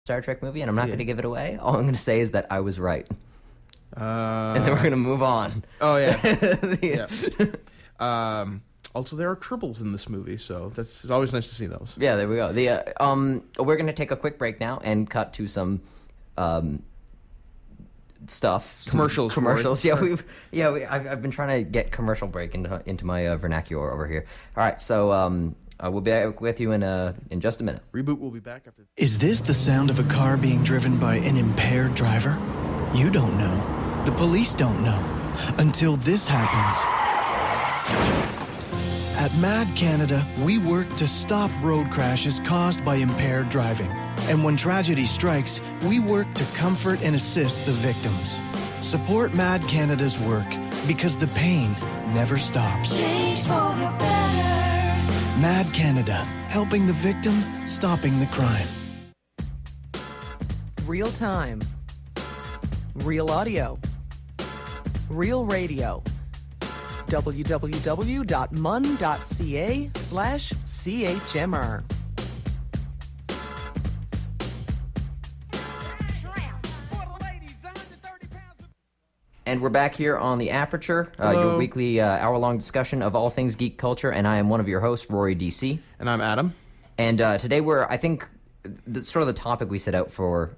Star Trek movie, and I'm not going to give it away. All I'm going to say is that I was right. And then we're going to move on. Oh, yeah. Yeah. Also, there are tribbles in this movie, so it's always nice to see those. Yeah, there we go. We're going to take a quick break now and cut to some stuff. Commercials. Yeah, I've been trying to get commercial break into my vernacular over here. All right, so we'll be back with you in just a minute. Reboot will be back after. Is this the sound of a car being driven by an impaired driver? You don't know. The police don't know. Until this happens. At Mad Canada, we work to stop road crashes caused by impaired driving. And when tragedy strikes, we work to comfort and assist the victims. Support Mad Canada's work because the pain never stops. Change for the better. Mad Canada, helping the victim, stopping the crime. Real time. Real audio. Real radio. www.mun.ca/CHMR. And we're back here on the Aperture, your weekly hour-long discussion of all things geek culture, and I am one of your hosts, Rory DC. And I'm Adam. And today I think, sort of the topic we set out for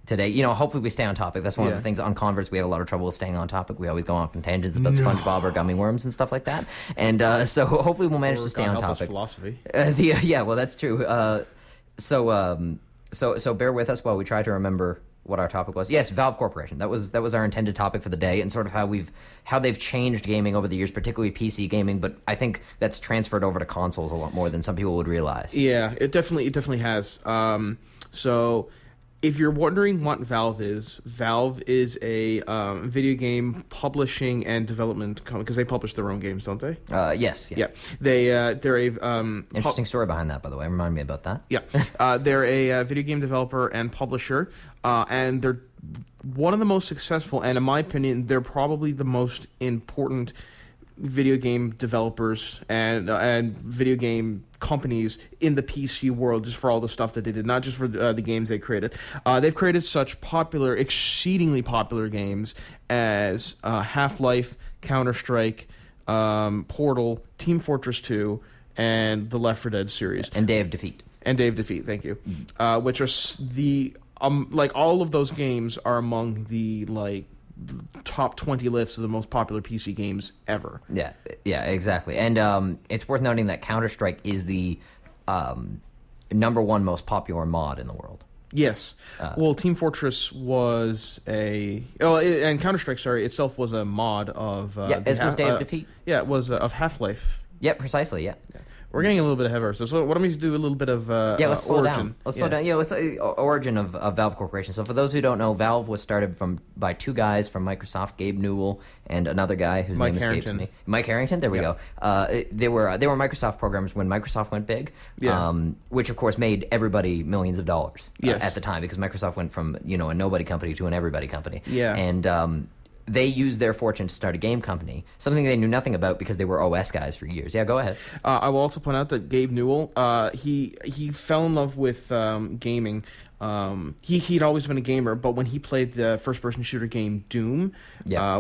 today, hopefully we stay on topic. That's one of the things on Converse, we have a lot of trouble with staying on topic. We always go off on tangents about SpongeBob or gummy worms and stuff like that. And so hopefully we'll manage to stay on topic. Philosophy. Yeah, well, that's true. So bear with us while we try to remember what our topic was. Yes, Valve Corporation. That was our intended topic for the day, and sort of how they've changed gaming over the years, particularly PC gaming. But I think that's transferred over to consoles a lot more than some people would realize. Yeah, it definitely has. So, if you're wondering what Valve is a video game publishing and development company, because they publish their own games, don't they? Yes. Yeah. They're a interesting story behind that, by the way. Remind me about that. Yeah. They're a video game developer and publisher, and they're one of the most successful, and in my opinion, they're probably the most important video game developers and video game companies in the PC world, just for all the stuff that they did, not just for the games they created. They've created such exceedingly popular games as Half-Life, Counter-Strike, Portal, Team Fortress 2, and the Left 4 Dead series. And Day of Defeat. Thank you. Which are all of those games are among the top 20 lists of the most popular PC games ever. Yeah, exactly. And it's worth noting that Counter-Strike is the number one most popular mod in the world. Yes. Well, Team Fortress was and Counter-Strike, itself was a mod of... as was Day of Defeat. Yeah, it was of Half-Life. Yeah, precisely, yeah. We're getting a little bit ahead of ourselves. So why don't we do a little bit of let's slow origin. Down. Let's slow down. Yeah, let's origin of Valve Corporation. So for those who don't know, Valve was started by two guys from Microsoft, Gabe Newell and another guy whose name escapes me. Mike Harrington. There we go. They were Microsoft programmers when Microsoft went big. Yeah. Which of course made everybody millions of dollars at the time, because Microsoft went from a nobody company to an everybody company. Yeah. And they used their fortune to start a game company, something they knew nothing about because they were OS guys for years. Yeah, go ahead. I will also point out that Gabe Newell, he fell in love with gaming. He'd always been a gamer, but when he played the first-person shooter game Doom,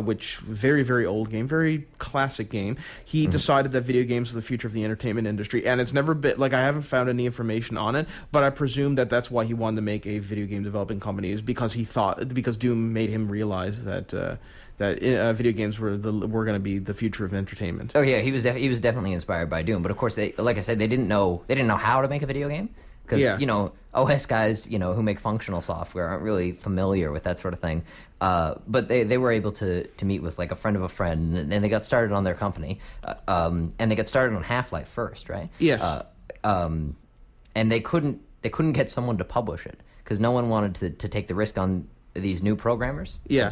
which very, very old game, very classic game, he decided that video games are the future of the entertainment industry. And it's never been I haven't found any information on it, but I presume that that's why he wanted to make a video game developing company, is because because Doom made him realize that video games were going to be the future of entertainment. Oh yeah, he was definitely inspired by Doom, but of course they didn't know how to make a video game. Because, OS guys, who make functional software aren't really familiar with that sort of thing. But they were able to meet with, a friend of a friend, and they got started on their company. And they got started on Half-Life first, right? Yes. And they couldn't get someone to publish it, because no one wanted to take the risk on these new programmers. Yeah.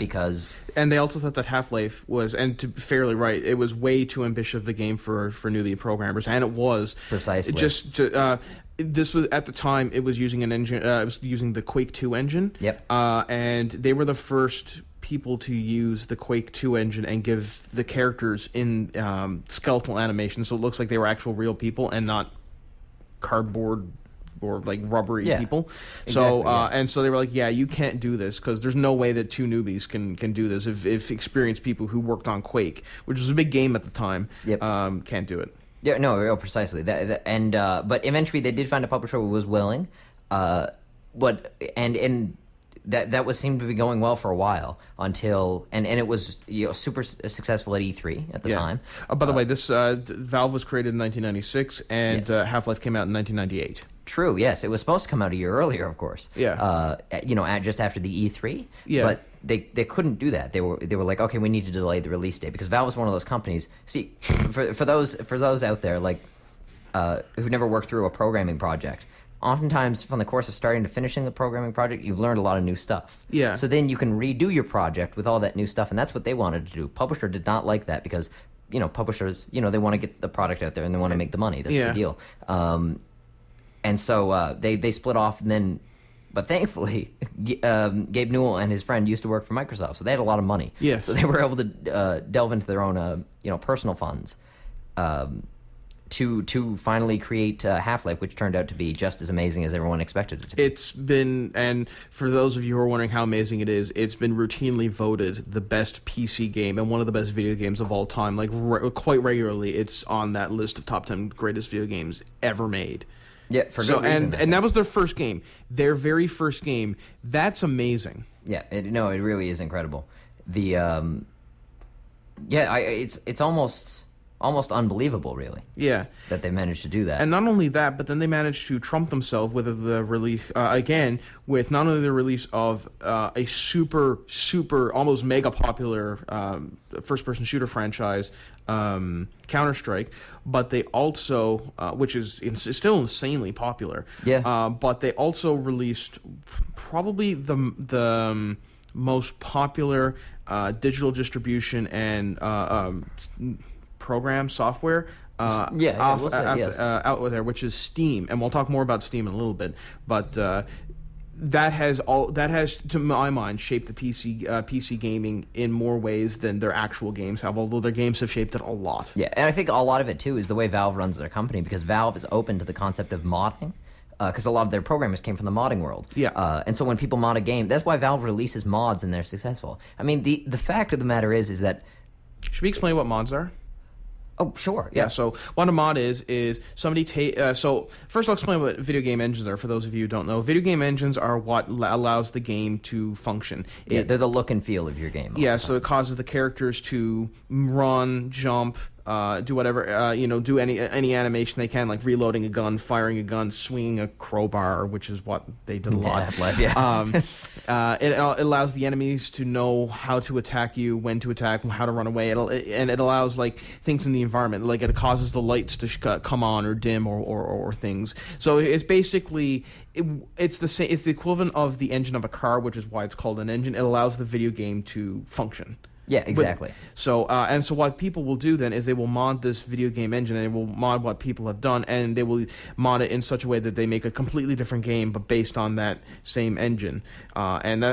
And they also thought that Half-Life was, and to be fairly right, it was way too ambitious of a game for newbie programmers, and it was. Precisely. This was, at the time, it was using an engine. It was using the Quake 2 engine. Yep. And they were the first people to use the Quake 2 engine and give the characters in skeletal animation, so it looks like they were actual real people and not cardboard or like rubbery Yeah, people. exactly, So yeah. and so they were like, yeah, you can't do this because there's no way that two newbies can do this if experienced people who worked on Quake, which was a big game at the time, Yep. can't do it. Yeah, no, precisely. But eventually they did find a publisher who was willing. That was seemed to be going well for a while until it was super successful at E3 at the time. By the way, this Valve was created in 1996, and Yes. Half-Life came out in 1998. True. Yes, it was supposed to come out a year earlier, of course. Yeah. Just after the E3. Yeah. But they couldn't do that. They were like, okay, we need to delay the release date because Valve was one of those companies. See, for those out there like who've never worked through a programming project. Oftentimes, from the course of starting to finishing the programming project, you've learned a lot of new stuff. Yeah. So then you can redo your project with all that new stuff, and that's what they wanted to do. Publisher did not like that because, publishers, they want to get the product out there and they want to make the money. That's the deal. And so they split off, and then, but thankfully, Gabe Newell and his friend used to work for Microsoft, so they had a lot of money. Yes. So they were able to delve into their own, personal funds. To finally create Half-Life, which turned out to be just as amazing as everyone expected it to be. It's been, and for those of you who are wondering how amazing it is, it's been routinely voted the best PC game and one of the best video games of all time. Like, quite regularly, it's on that list of top 10 greatest video games ever made. Yeah, for good reason. And that was their first game. Their very first game. That's amazing. Yeah, it really is incredible. It's almost unbelievable, really. Yeah. That they managed to do that. And not only that, but then they managed to trump themselves with the release, with not only the release of a super, almost mega popular first-person shooter franchise, Counter-Strike, but they also, which is still insanely popular, but they also released probably the most popular digital distribution and program software out there, which is Steam, and we'll talk more about Steam in a little bit. But that has, to my mind, shaped the PC gaming in more ways than their actual games have. Although their games have shaped it a lot. Yeah, and I think a lot of it too is the way Valve runs their company, because Valve is open to the concept of modding. Because a lot of their programmers came from the modding world. Yeah. And so when people mod a game, that's why Valve releases mods and they're successful. I mean, the fact of the matter is that... Should we explain what mods are? Oh, sure. Yeah. So what a mod is somebody so first I'll explain what video game engines are for those of you who don't know. Video game engines are what allows the game to function. They're the look and feel of your game. Yeah. So it causes the characters to run, jump, do whatever, do any animation they can, like reloading a gun, firing a gun, swinging a crowbar, which is what they did a lot. It allows the enemies to know how to attack you, when to attack, how to run away. It allows like things in the environment, like it causes the lights to come on or dim or things. So it's basically it's the same. It's the equivalent of the engine of a car, which is why it's called an engine. It allows the video game to function. Yeah, exactly. So what people will do then is they will mod this video game engine, and they will mod what people have done, and they will mod it in such a way that they make a completely different game, but based on that same engine. So an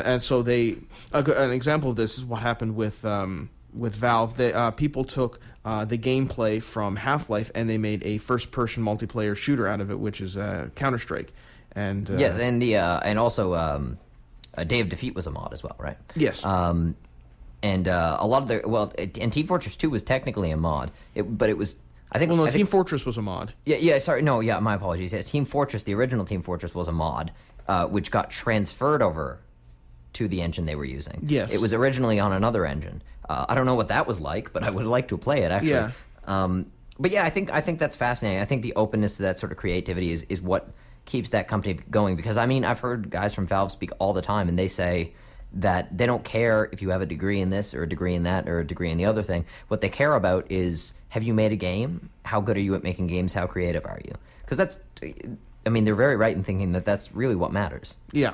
example of this is what happened with Valve. People took the gameplay from Half-Life and they made a first-person multiplayer shooter out of it, which is Counter-Strike. And and also Day of Defeat was a mod as well, right? Yes. And a lot of and Team Fortress 2 was technically a mod, but it was, I think... Well, no, Team Fortress was a mod. My apologies. Yeah, Team Fortress, the original Team Fortress was a mod, which got transferred over to the engine they were using. Yes. It was originally on another engine. I don't know what that was like, but I would like to play it, actually. Yeah. But yeah, I think that's fascinating. I think the openness to that sort of creativity is what keeps that company going, because, I mean, I've heard guys from Valve speak all the time, and they say that they don't care if you have a degree in this or a degree in that or a degree in the other thing. What they care about is, have you made a game? How good are you at making games? How creative are you? Because they're very right in thinking that that's really what matters. Yeah.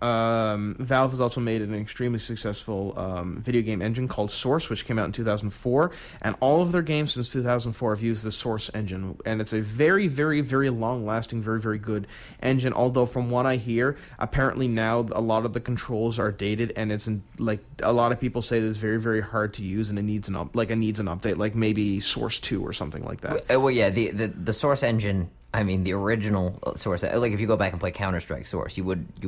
Valve has also made an extremely successful video game engine called Source, which came out in 2004, and all of their games since 2004 have used the Source engine, and it's a very, very, very long-lasting, very, very good engine, although from what I hear, apparently now a lot of the controls are dated, and it's a lot of people say that it's very, very hard to use, and it needs an update, like maybe Source 2 or something like that. Well, yeah, the Source engine I mean, the original Source, like if you go back and play Counter-Strike Source, you would